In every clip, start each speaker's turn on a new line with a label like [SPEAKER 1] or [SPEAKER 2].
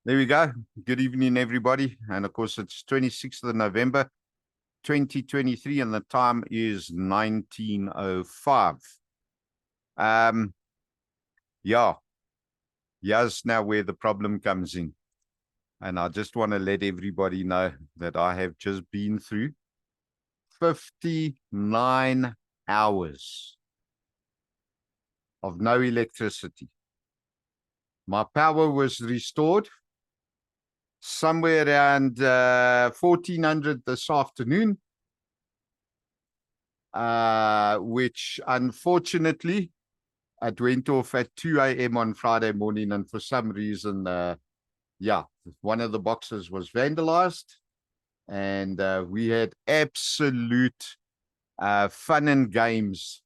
[SPEAKER 1] There we go. Good evening, everybody. And of course, it's 26th of November, 2023, and the time is 19:05. Yeah, here's now where the problem comes in. And I just want to let everybody know that I have just been through 59 hours of no electricity. My power was restored somewhere around 1400 this afternoon, which unfortunately it went off at 2 a.m. on Friday morning, and for some reason, one of the boxes was vandalized, and we had absolute fun and games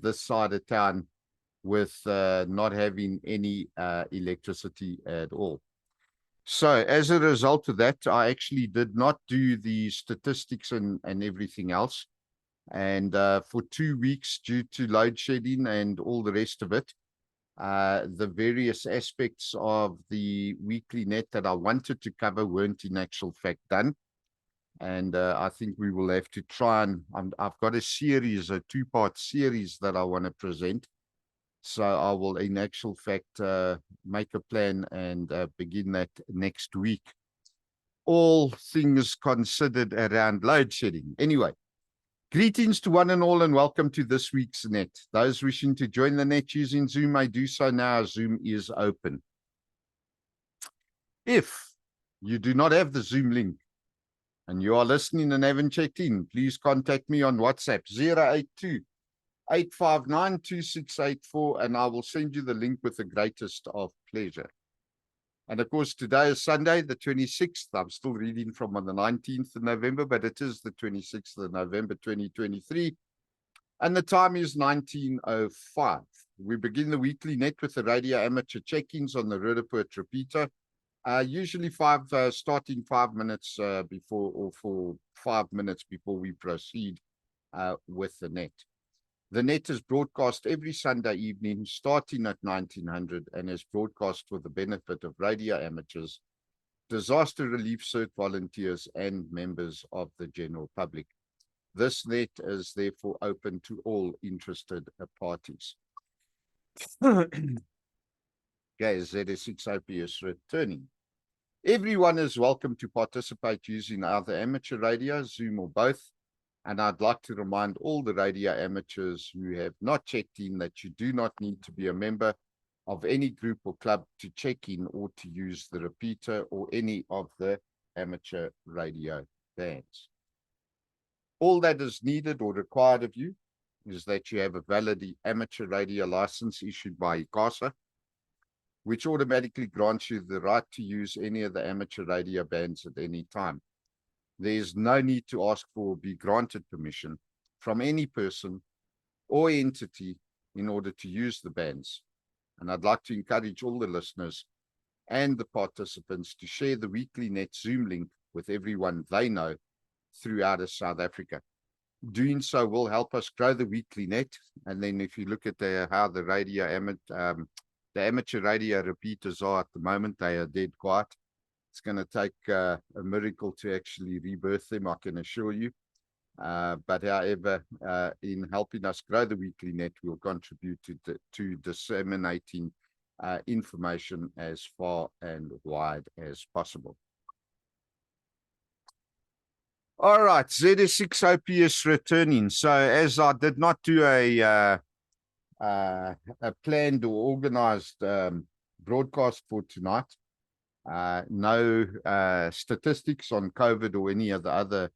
[SPEAKER 1] this side of town with not having any electricity at all. So as a result of that, I actually did not do the statistics and everything else. And for 2 weeks, due to load shedding and all the rest of it, the various aspects of the weekly net that I wanted to cover weren't in actual fact done. And I think we will have to try and I've got a series, a two-part series that I want to present. So I will, in actual fact, make a plan and begin that next week. All things considered around load shedding. Anyway, greetings to one and all, and welcome to this week's net. Those wishing to join the net using Zoom may do so now. Zoom is open. If you do not have the Zoom link and you are listening and haven't checked in, please contact me on WhatsApp 082-859-2684, and I will send you the link with the greatest of pleasure. And of course, today is Sunday, the 26th. I'm still reading from on the 19th of November, but it is the 26th of November, 2023. And the time is 19:05. We begin the weekly net with the radio amateur check-ins on the Rudaport repeater. Usually starting 5 minutes before, or for 5 minutes before we proceed with the net. The net is broadcast every Sunday evening, starting at 1900, and is broadcast for the benefit of radio amateurs, disaster relief cert volunteers, and members of the general public. This net is therefore open to all interested parties. Okay, ZS6OP returning. Everyone is welcome to participate using either amateur radio, Zoom, or both. And I'd like to remind all the radio amateurs who have not checked in that you do not need to be a member of any group or club to check in or to use the repeater or any of the amateur radio bands. All that is needed or required of you is that you have a valid amateur radio license issued by ICASA, which automatically grants you the right to use any of the amateur radio bands at any time. There is no need to ask for or be granted permission from any person or entity in order to use the bands. And I'd like to encourage all the listeners and the participants to share the weekly net Zoom link with everyone they know throughout South Africa. Doing so will help us grow the weekly net. And then if you look at how the amateur radio repeaters are at the moment, they are dead quiet. It's going to take a miracle to actually rebirth them, I can assure you. But however, in helping us grow the weekly net, we'll contribute to disseminating information as far and wide as possible. All right, ZS6OP is returning. So as I did not do a planned or organized broadcast for tonight, no statistics on COVID or any of the other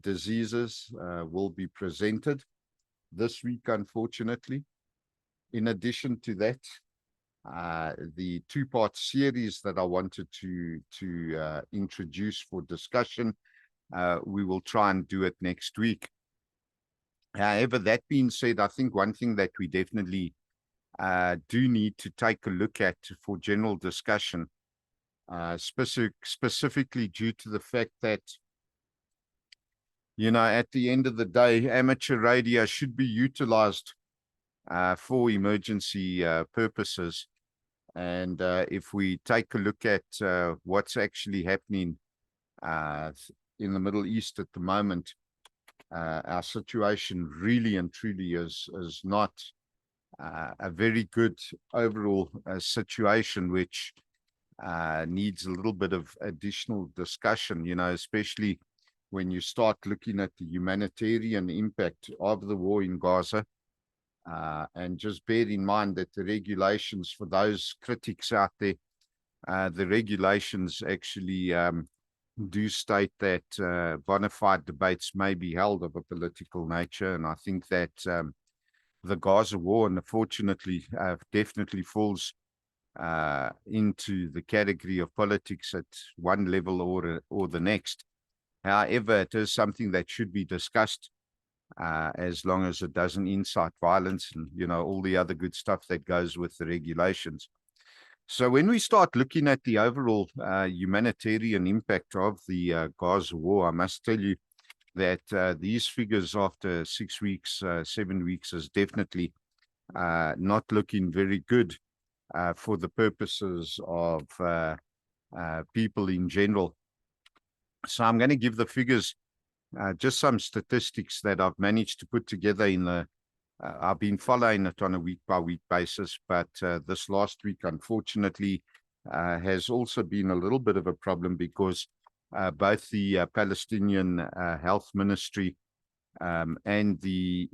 [SPEAKER 1] diseases will be presented this week, unfortunately. In addition to that, the two-part series that I wanted to introduce for discussion, we will try and do it next week. However, that being said, I think one thing that we definitely do need to take a look at for general discussion, specifically due to the fact that, you know, at the end of the day, amateur radio should be utilized for emergency purposes. And if we take a look at what's actually happening in the Middle East at the moment, our situation really and truly is not a very good overall situation, which needs a little bit of additional discussion, especially when you start looking at the humanitarian impact of the war in Gaza. And just bear in mind that the regulations, for those critics out there, the regulations actually do state that bona fide debates may be held of a political nature. And I think that the Gaza war, unfortunately, definitely falls into the category of politics at one level or the next. However, it is something that should be discussed, as long as it doesn't incite violence and, all the other good stuff that goes with the regulations. So when we start looking at the overall humanitarian impact of the Gaza war, I must tell you that these figures after 6 weeks, 7 weeks is definitely not looking very good for the purposes of people in general. So I'm going to give the figures, just some statistics that I've managed to put together in the I've been following it on a week-by-week basis, but this last week, unfortunately, has also been a little bit of a problem because both the Palestinian Health Ministry and the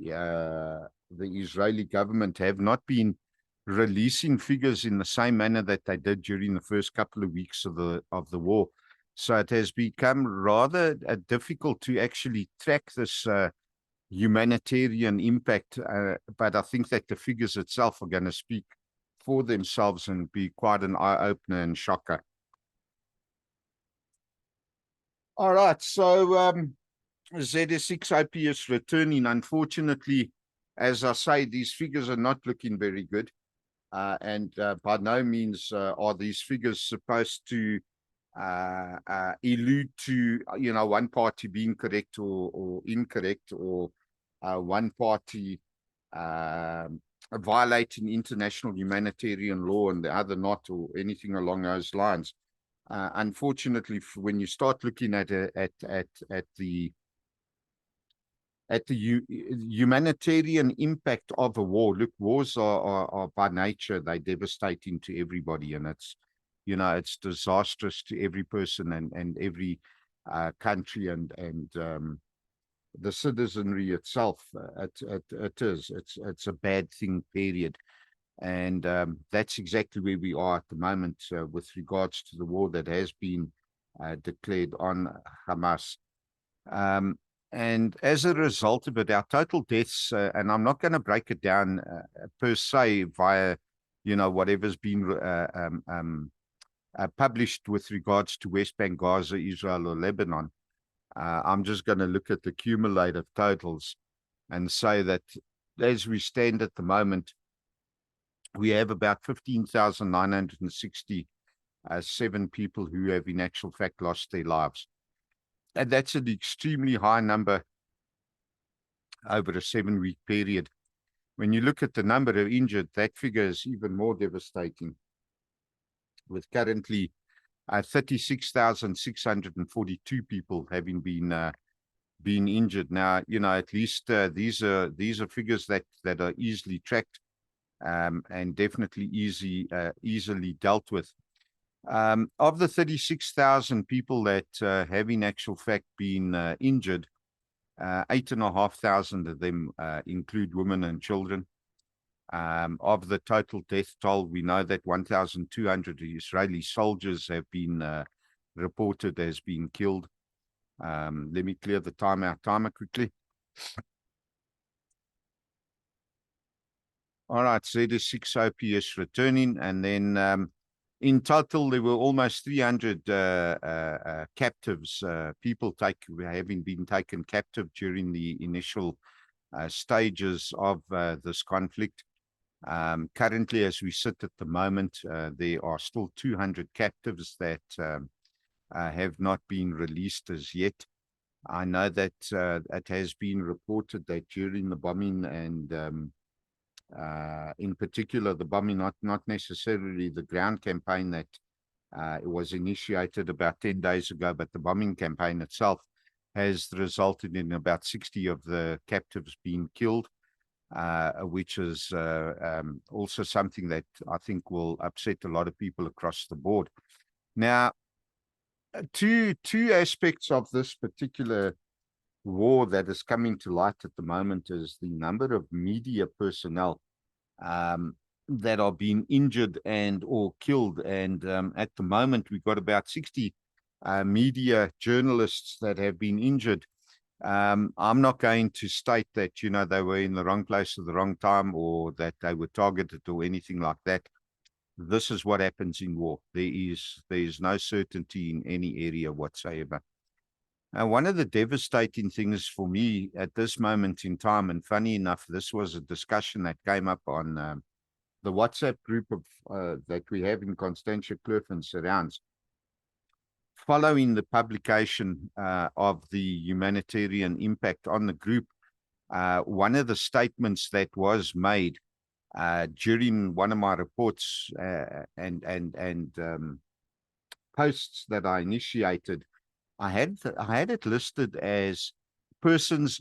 [SPEAKER 1] Israeli government have not been releasing figures in the same manner that they did during the first couple of weeks of the war. So it has become rather difficult to actually track this humanitarian impact, but I think that the figures itself are going to speak for themselves and be quite an eye-opener and shocker. All right, so ZS6 OPS returning. Unfortunately, as I say, these figures are not looking very good, and by no means are these figures supposed to allude to one party being correct or incorrect, or one party violating international humanitarian law and the other not, or anything along those lines. Unfortunately, when you start looking at the humanitarian impact of a war, look, wars are by nature, they're devastating to everybody, and it's disastrous to every person and every country and the citizenry itself. It's a bad thing, period. And that's exactly where we are at the moment with regards to the war that has been declared on Hamas. And as a result of it, our total deaths, and I'm not going to break it down per se via, whatever's been published with regards to West Bank, Gaza, Israel, or Lebanon. I'm just going to look at the cumulative totals and say that as we stand at the moment, we have about 15,967 people who have in actual fact lost their lives. And that's an extremely high number over a 7-week period. When you look at the number of injured, that figure is even more devastating, with currently 36,642 people having been injured. Now, at least these are figures that are easily tracked and definitely easily dealt with. Of the 36,000 people that have in actual fact been injured, 8,500 of them include women and children. Of the total death toll, we know that 1,200 Israeli soldiers have been reported as being killed. Let me clear the timer quickly. All right, ZS6 OPS returning, and then in total there were almost 300 captives, people having been taken captive during the initial stages of this conflict. Currently, as we sit at the moment, there are still 200 captives that have not been released as yet. I know that it has been reported that during the bombing and in particular, the bombing, not necessarily the ground campaign that it was initiated about 10 days ago, but the bombing campaign itself has resulted in about 60 of the captives being killed, which is also something that I think will upset a lot of people across the board. Now, two aspects of this particular war that is coming to light at the moment is the number of media personnel that are being injured and or killed. And at the moment, we've got about 60 media journalists that have been injured. I'm not going to state that, you know, they were in the wrong place at the wrong time or that they were targeted or anything like that. This is what happens in war. There is no certainty in any area whatsoever. One of the devastating things for me at this moment in time, and funny enough, this was a discussion that came up on the WhatsApp group of that we have in Constantia, Kloof and surrounds. Following the publication of the humanitarian impact on the group, one of the statements that was made during one of my reports and posts that I initiated, I had it listed as persons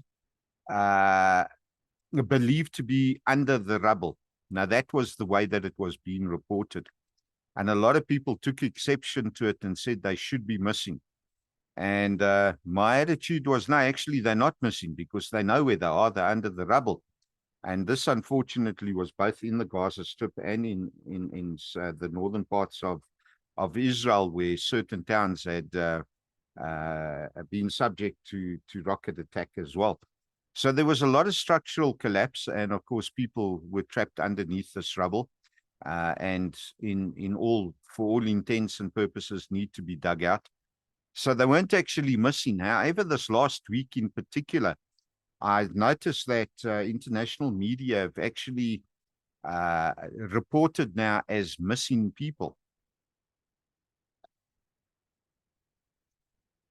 [SPEAKER 1] believed to be under the rubble. Now, that was the way that it was being reported. And a lot of people took exception to it and said they should be missing. And my attitude was, no, actually, they're not missing because they know where they are. They're under the rubble. And this, unfortunately, was both in the Gaza Strip and in the northern parts of Israel, where certain towns had been subject to rocket attack as well. So there was a lot of structural collapse, and of course, people were trapped underneath this rubble, and for all intents and purposes, need to be dug out. So they weren't actually missing. However, this last week in particular, I noticed that international media have actually reported now as missing people.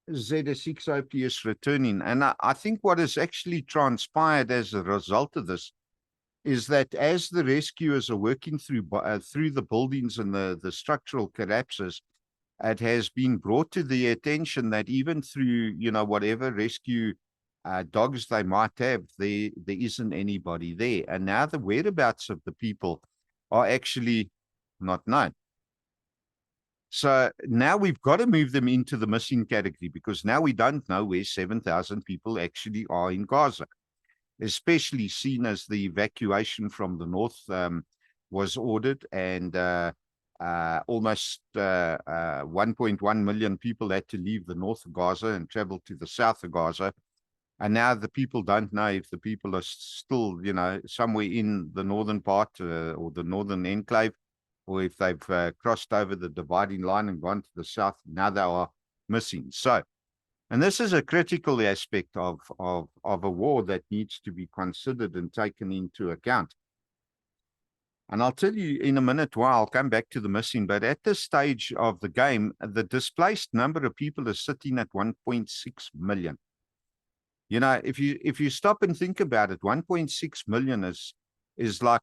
[SPEAKER 1] ZS6OPS returning. And I think what has actually transpired as a result of this is that as the rescuers are working through the buildings and the structural collapses, it has been brought to the attention that even through, you know, whatever rescue dogs they might have, there isn't anybody there. And now the whereabouts of the people are actually not known. So now we've got to move them into the missing category because now we don't know where 7,000 people actually are in Gaza, especially seen as the evacuation from the north was ordered and almost 1.1 million people had to leave the north of Gaza and travel to the south of Gaza. And now the people don't know if the people are still, you know, somewhere in the northern part or the northern enclave, or if they've crossed over the dividing line and gone to the south. Now they are missing. So, and this is a critical aspect of a war that needs to be considered and taken into account. And I'll tell you in a minute why. I'll come back to the missing. But at this stage of the game, the displaced number of people is sitting at 1.6 million. You know, if you stop and think about it, 1.6 million is like,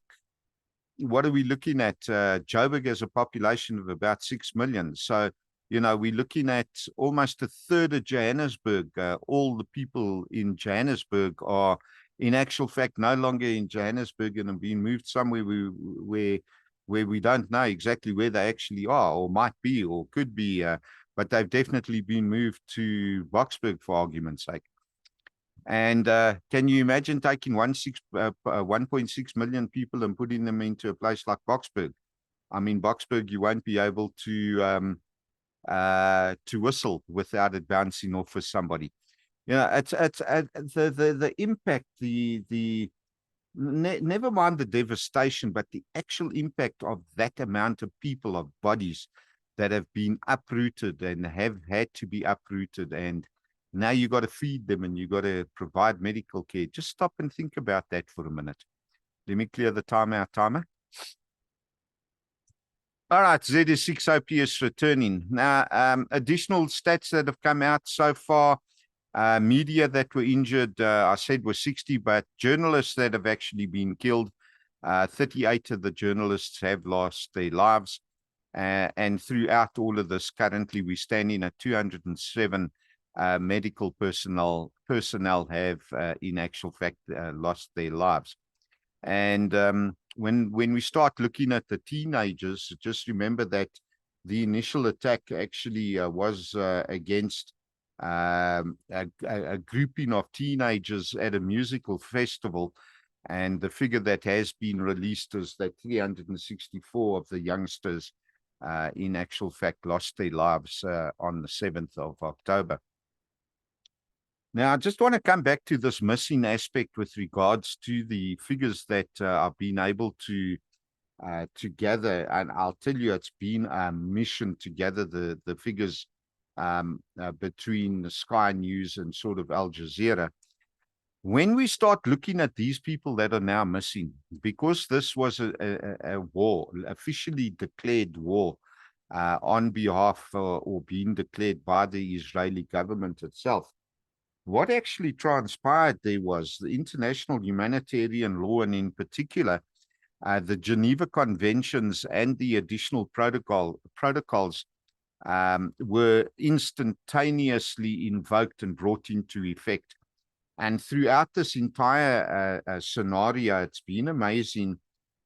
[SPEAKER 1] what are we looking at? Joburg has a population of about 6 million. So, you know, we're looking at almost a third of Johannesburg. All the people in Johannesburg are, in actual fact, no longer in Johannesburg and have been moved somewhere where we don't know exactly where they actually are or might be or could be. But they've definitely been moved to Boksburg, for argument's sake. And can you imagine taking 1.6 million people and putting them into a place like Boksburg? I mean, Boksburg, you won't be able to whistle without it bouncing off of somebody. You know, it's the impact, never mind the devastation, but the actual impact of that amount of people, of bodies that have been uprooted and have had to be uprooted, and now you got to feed them and you got to provide medical care. Just stop and think about that for a minute. Let me clear the timer. All right, ZS6OPS returning. Now, additional stats that have come out so far, media that were injured, I said were 60, but journalists that have actually been killed, 38 of the journalists have lost their lives. And throughout all of this, currently we're standing at 207 medical personnel have, in actual fact, lost their lives. And when we start looking at the teenagers, just remember that the initial attack actually was against a grouping of teenagers at a musical festival. And the figure that has been released is that 364 of the youngsters, in actual fact, lost their lives on the 7th of October. Now, I just want to come back to this missing aspect with regards to the figures that I've been able to gather. And I'll tell you, it's been a mission to gather the figures between the Sky News and sort of Al Jazeera. When we start looking at these people that are now missing, because this was a war, officially declared war on behalf or being declared by the Israeli government itself, what actually transpired there was the international humanitarian law, and in particular, the Geneva Conventions and the additional protocols were instantaneously invoked and brought into effect. And throughout this entire scenario, it's been amazing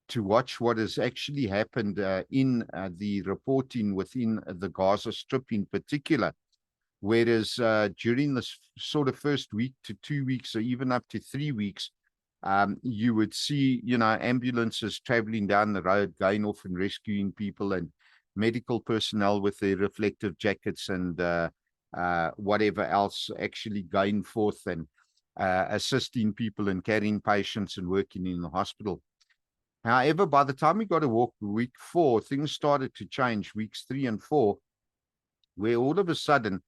[SPEAKER 1] to watch what has actually happened in the reporting within the Gaza Strip in particular. Whereas during this sort of first week to 2 weeks, or even up to 3 weeks, you would see, ambulances traveling down the road, going off and rescuing people, and medical personnel with their reflective jackets and whatever else actually going forth and assisting people and carrying patients and working in the hospital. However, by the time we got to week 4, things started to change, weeks 3 and 4, where all of a sudden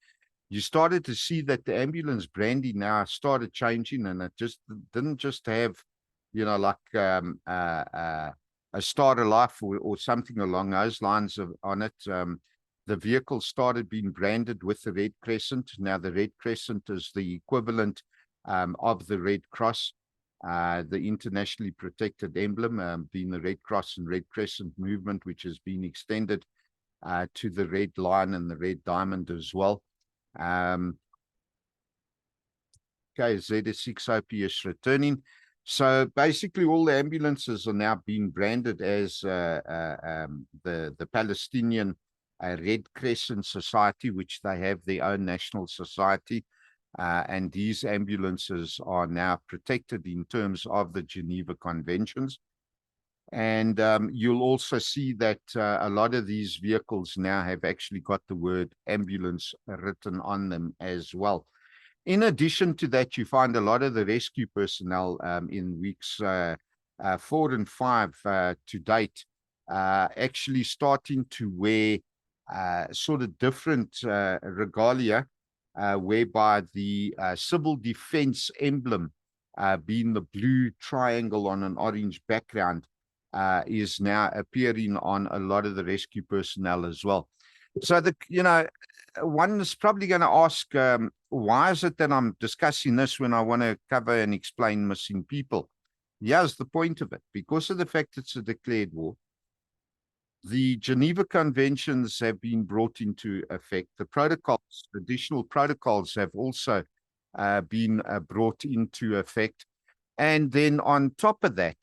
[SPEAKER 1] you started to see that the ambulance branding now started changing, and it just didn't just have, like a Start a Life or something along those lines on it. The vehicle started being branded with the Red Crescent. Now, the Red Crescent is the equivalent of the Red Cross, the internationally protected emblem, being the Red Cross and Red Crescent movement, which has been extended to the Red Lion and the Red Diamond as well. Okay, ZS6OP is returning. So basically, all the ambulances are now being branded as the Palestinian Red Crescent Society, which they have their own national society. And these ambulances are now protected in terms of the Geneva Conventions. And you'll also see that a lot of these vehicles now have actually got the word ambulance written on them as well. In addition to that, you find a lot of the rescue personnel in weeks 4 and 5 to date actually starting to wear sort of different regalia, whereby the civil defense emblem, being the blue triangle on an orange background, is now appearing on a lot of the rescue personnel as well. So one is probably going to ask, why is it that I'm discussing this when I want to cover and explain missing people? Here's the point of it. Because of the fact it's a declared war, the Geneva Conventions have been brought into effect. The protocols, additional protocols, have also been brought into effect. And then on top of that,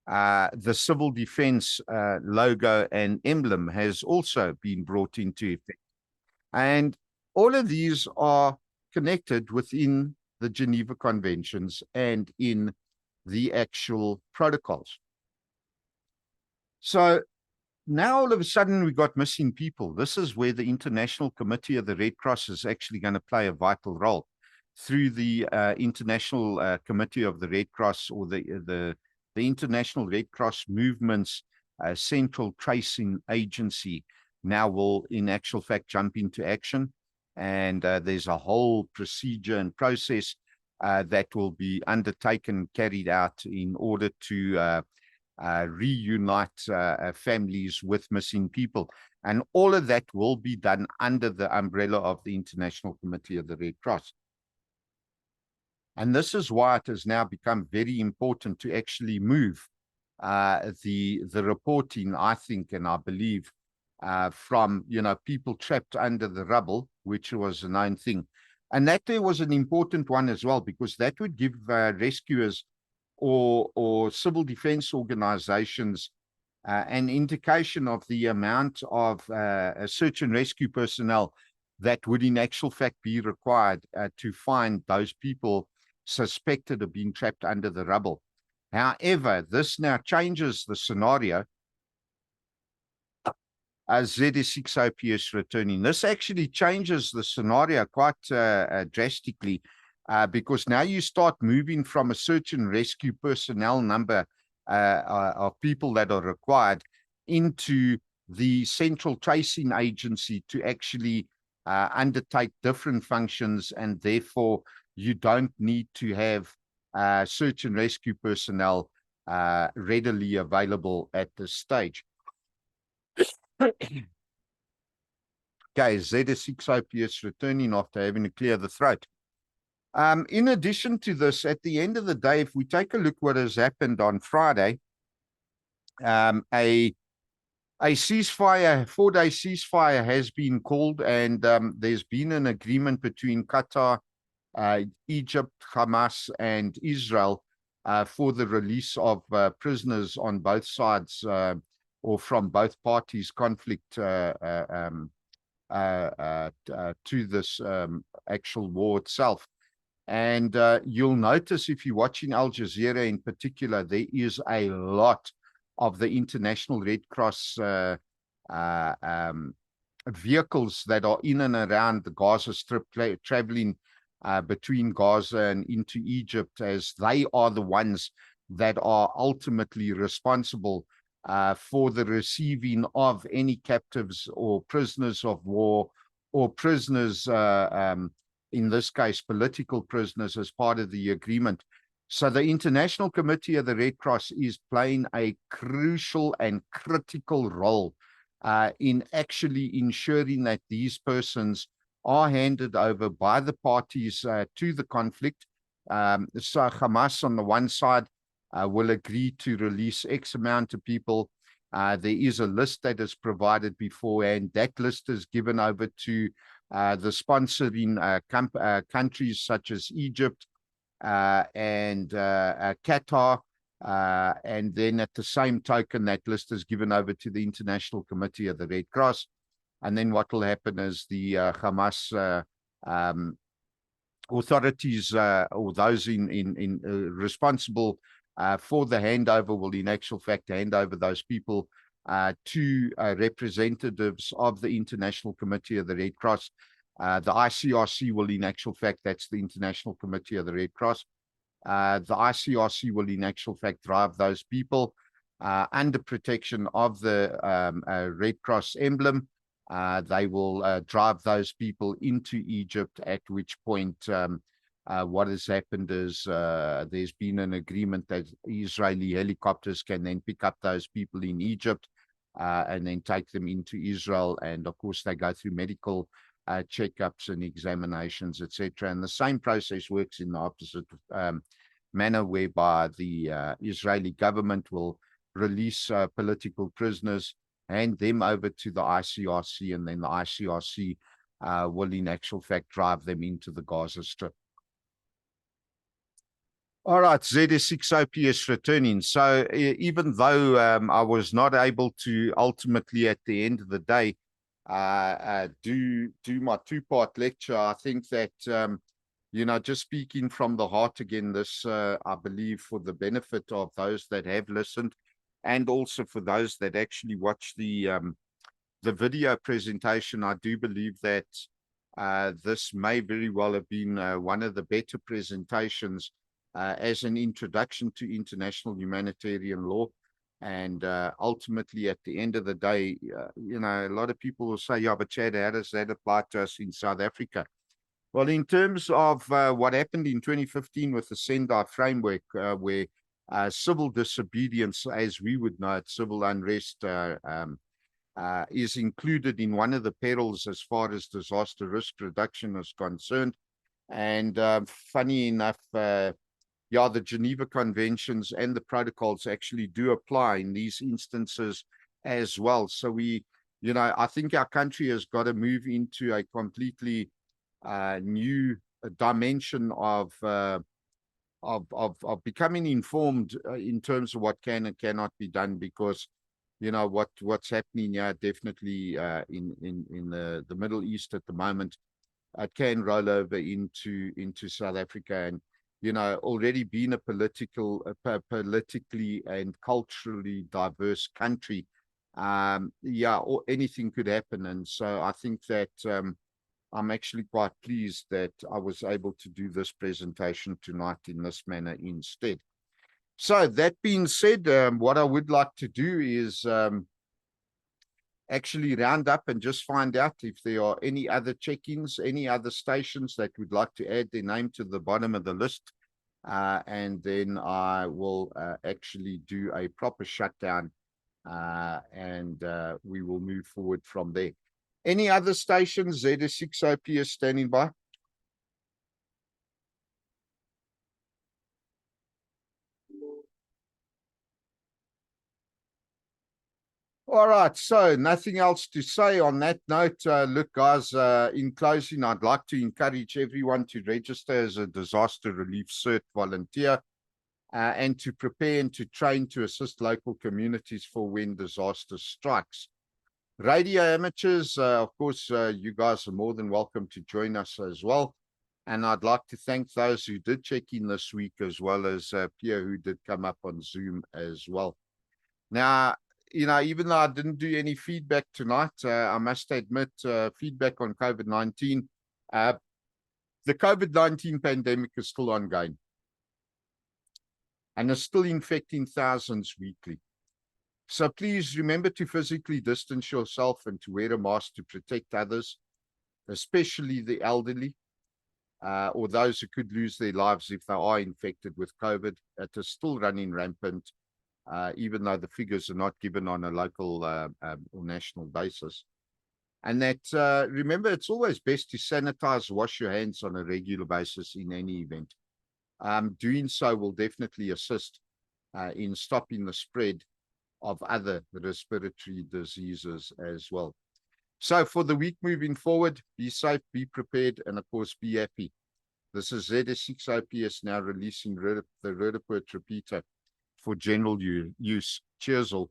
[SPEAKER 1] the civil defense logo and emblem has also been brought into effect. And all of these are connected within the Geneva Conventions and in the actual protocols. So now all of a sudden we got missing people. This is where the International Committee of the Red Cross is actually going to play a vital role through the International Committee of the Red Cross, or the International Red Cross Movement's Central Tracing Agency. Now will, in actual fact, jump into action. And there's a whole procedure and process that will be undertaken, carried out in order to reunite families with missing people. And all of that will be done under the umbrella of the International Committee of the Red Cross. And this is why it has now become very important to actually move the reporting, I think, and I believe, from, people trapped under the rubble, which was a known thing. And that there was an important one as well, because that would give rescuers or civil defense organizations an indication of the amount of search and rescue personnel that would in actual fact be required to find those people suspected of being trapped under the rubble. However, this now changes the scenario as ZS6OPS returning. This actually changes the scenario quite drastically, because now you start moving from a search and rescue personnel number of people that are required into the central tracing agency to actually undertake different functions, and therefore you don't need to have search and rescue personnel readily available at this stage. Okay, ZS6OPS returning after having to clear the throat. In addition to this, at the end of the day, if we take a look what has happened on Friday, a ceasefire, 4-day ceasefire has been called, and there's been an agreement between Qatar, Egypt, Hamas, and Israel for the release of prisoners on both sides or from both parties' conflict to this actual war itself. And you'll notice if you're watching Al Jazeera in particular, there is a lot of the International Red Cross vehicles that are in and around the Gaza Strip, traveling between Gaza and into Egypt, as they are the ones that are ultimately responsible for the receiving of any captives or prisoners of war, or prisoners, in this case, political prisoners, as part of the agreement. So the International Committee of the Red Cross is playing a crucial and critical role in actually ensuring that these persons are handed over by the parties to the conflict. So Hamas on the one side will agree to release X amount of people. There is a list that is provided beforehand. That list is given over to the sponsoring countries such as Egypt and Qatar. And then at the same token, that list is given over to the International Committee of the Red Cross. And then what will happen is the Hamas authorities or those in responsible for the handover will in actual fact hand over those people to representatives of the International Committee of the Red Cross. The ICRC will in actual fact, that's the International Committee of the Red Cross. The ICRC will in actual fact drive those people under protection of the Red Cross emblem. They will drive those people into Egypt, at which point what has happened is there's been an agreement that Israeli helicopters can then pick up those people in Egypt and then take them into Israel. And of course, they go through medical checkups and examinations, etc. And the same process works in the opposite manner, whereby the Israeli government will release political prisoners, hand them over to the ICRC, and then the ICRC will in actual fact drive them into the Gaza Strip. All right, ZS6OPS returning. So even though I was not able to ultimately at the end of the day do my two-part lecture, I think that, just speaking from the heart again, this, I believe, for the benefit of those that have listened, and also for those that actually watch the video presentation, I do believe that this may very well have been one of the better presentations as an introduction to international humanitarian law. And ultimately, at the end of the day, a lot of people will say, yeah, but Chad, how does that apply to us in South Africa? Well, in terms of what happened in 2015 with the Sendai framework, where civil disobedience, as we would know it, civil unrest, is included in one of the perils as far as disaster risk reduction is concerned. And funny enough, yeah, the Geneva Conventions and the protocols actually do apply in these instances as well. So we, I think our country has got to move into a completely new dimension of becoming informed in terms of what can and cannot be done, because what's happening here definitely in the Middle East at the moment, it can roll over into South Africa, and already being a politically and culturally diverse country, yeah, or anything could happen. And so I think that I'm actually quite pleased that I was able to do this presentation tonight in this manner instead. So that being said, what I would like to do is actually round up and just find out if there are any other check-ins, any other stations that would like to add their name to the bottom of the list. And then I will actually do a proper shutdown, and we will move forward from there. Any other stations? ZS6 OPS standing by. All right, so nothing else to say on that note. Look, guys, in closing, I'd like to encourage everyone to register as a disaster relief cert volunteer, and to prepare and to train to assist local communities for when disaster strikes. Radio amateurs, of course, you guys are more than welcome to join us as well. And I'd like to thank those who did check in this week, as well as Pierre, who did come up on Zoom as well. Now, even though I didn't do any feedback tonight, I must admit, feedback on COVID-19. The COVID-19 pandemic is still ongoing and is still infecting thousands weekly. So please remember to physically distance yourself and to wear a mask to protect others, especially the elderly, or those who could lose their lives if they are infected with COVID. It is still running rampant, even though the figures are not given on a local or national basis. And that, remember, it's always best to sanitize, wash your hands on a regular basis in any event. Doing so will definitely assist in stopping the spread of other respiratory diseases as well. So for the week moving forward, be safe, be prepared, and of course, be happy. This is ZS6 OPS now releasing the Rudaport repeater for general use. Cheers all.